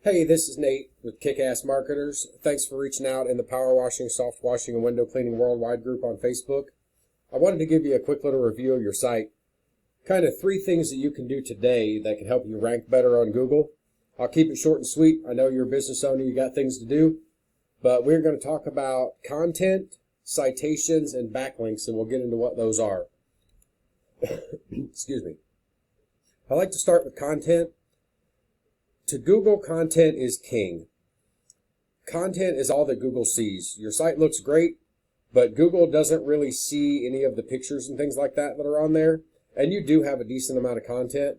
Hey, this is Nate with Kick-Ass Marketers. Thanks for reaching out in the power washing, soft washing, and window cleaning worldwide group on Facebook. I wanted to give you a quick little review of your site. Kind of 3 things that you can do today that can help you rank better on Google. I'll keep it short and sweet. I know you're a business owner, you got things to do. But we're going to talk about content, citations, and backlinks, and we'll get into what those are. Excuse me. I like to start with content. To Google, content is king. Content is all that Google sees. Your site looks great, but Google doesn't really see any of the pictures and things like that are on there. And you do have a decent amount of content.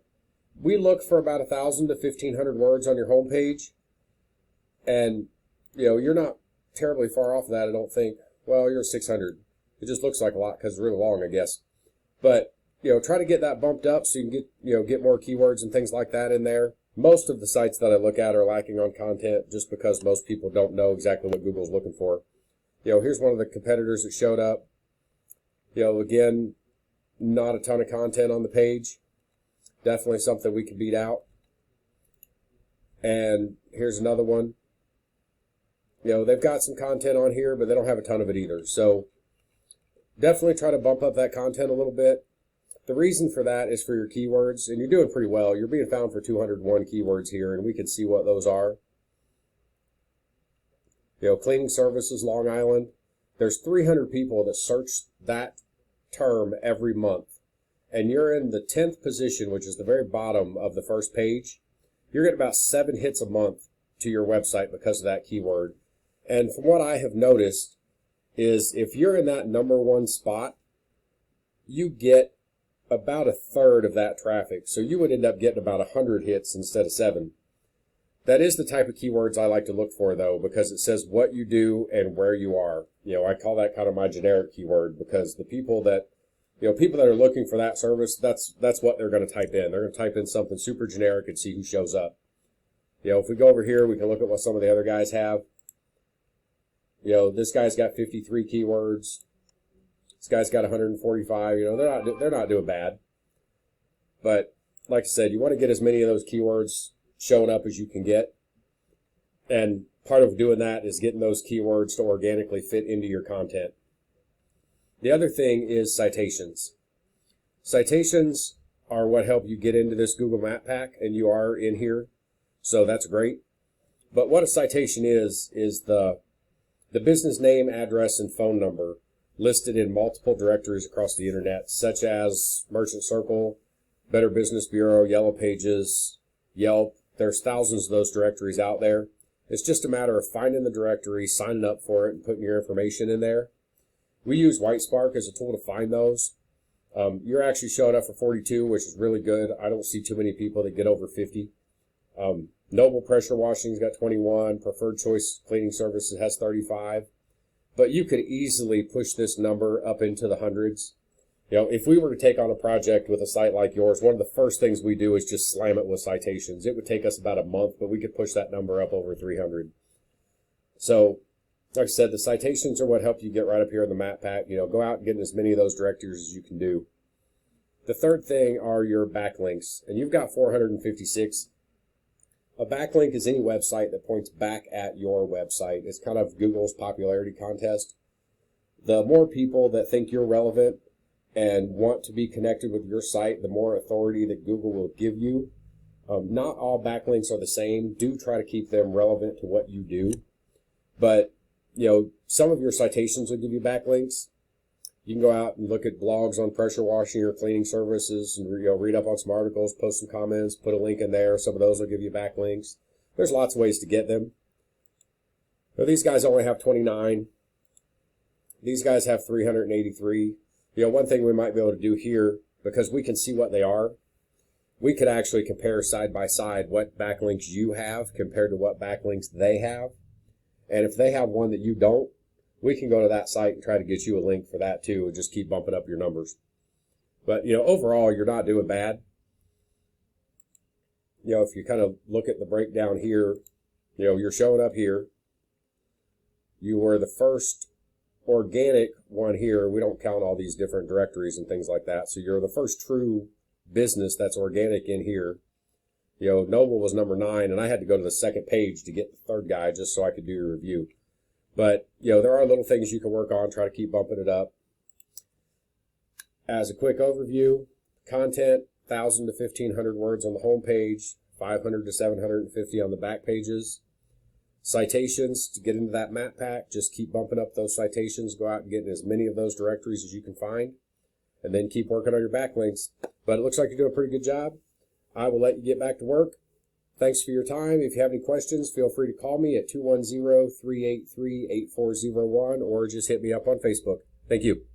We look for about 1,000 to 1,500 words on your homepage. And, you're not terribly far off of that, I don't think. Well, you're 600. It just looks like a lot because it's really long, I guess. But, try to get that bumped up so you can get more keywords and things like that in there. Most of the sites that I look at are lacking on content just because most people don't know exactly what Google's looking for. Here's one of the competitors that showed up. Again, not a ton of content on the page. Definitely something we can beat out. And here's another one. They've got some content on here, but they don't have a ton of it either. So definitely try to bump up that content a little bit. The reason for that is for your keywords, and you're doing pretty well. You're being found for 201 keywords here, and we can see what those are. Cleaning services, Long Island. There's 300 people that search that term every month, and you're in the 10th position, which is the very bottom of the first page. You're getting about 7 hits a month to your website because of that keyword. And from what I have noticed is if you're in that #1 spot, you get about 1/3 of that traffic. So you would end up getting about 100 hits instead of 7. That is the type of keywords I like to look for, though, because it says what you do and where you are. I call that kind of my generic keyword because the people that are looking for that service, that's what they're going to type in. They're going to type in something super generic and see who shows up. If we go over here, we can look at what some of the other guys have. This guy's got 53 keywords. This guy's got 145. They're not doing bad. But like I said, you want to get as many of those keywords showing up as you can get. And part of doing that is getting those keywords to organically fit into your content. The other thing is citations. Citations are what help you get into this Google Map Pack, and you are in here. So that's great. But what a citation is the business name, address, and phone number listed in multiple directories across the internet, such as Merchant Circle, Better Business Bureau, Yellow Pages, Yelp. There's thousands of those directories out there. It's just a matter of finding the directory, signing up for it, and putting your information in there. We use Whitespark as a tool to find those. You're actually showing up for 42, which is really good. I don't see too many people that get over 50. Noble Pressure Washing's got 21. Preferred Choice Cleaning Services has 35. But you could easily push this number up into the hundreds. If we were to take on a project with a site like yours, one of the first things we do is just slam it with citations. It would take us about a month, but we could push that number up over 300. So, like I said, the citations are what help you get right up here in the map pack. Go out and get in as many of those directories as you can do. The third thing are your backlinks, and you've got 456. A backlink is any website that points back at your website. It's kind of Google's popularity contest. The more people that think you're relevant and want to be connected with your site, the more authority that Google will give you. Not all backlinks are the same. Do try to keep them relevant to what you do. But, some of your citations will give you backlinks. You can go out and look at blogs on pressure washing or cleaning services and read up on some articles, post some comments, put a link in there. Some of those will give you backlinks. There's lots of ways to get them. Now, these guys only have 29. These guys have 383. One thing we might be able to do here, because we can see what they are, we could actually compare side by side what backlinks you have compared to what backlinks they have. And if they have one that you don't, we can go to that site and try to get you a link for that too and just keep bumping up your numbers. But, overall, you're not doing bad. If you kind of look at the breakdown here, you're showing up here. You were the first organic one here. We don't count all these different directories and things like that. So you're the first true business that's organic in here. Noble was number 9, and I had to go to the second page to get the third guy just so I could do your review. But, there are little things you can work on, try to keep bumping it up. As a quick overview, content, 1,000 to 1,500 words on the home page, 500 to 750 on the back pages. Citations, to get into that map pack, just keep bumping up those citations, go out and get in as many of those directories as you can find, and then keep working on your backlinks. But it looks like you're doing a pretty good job. I will let you get back to work. Thanks for your time. If you have any questions, feel free to call me at 210-383-8401 or just hit me up on Facebook. Thank you.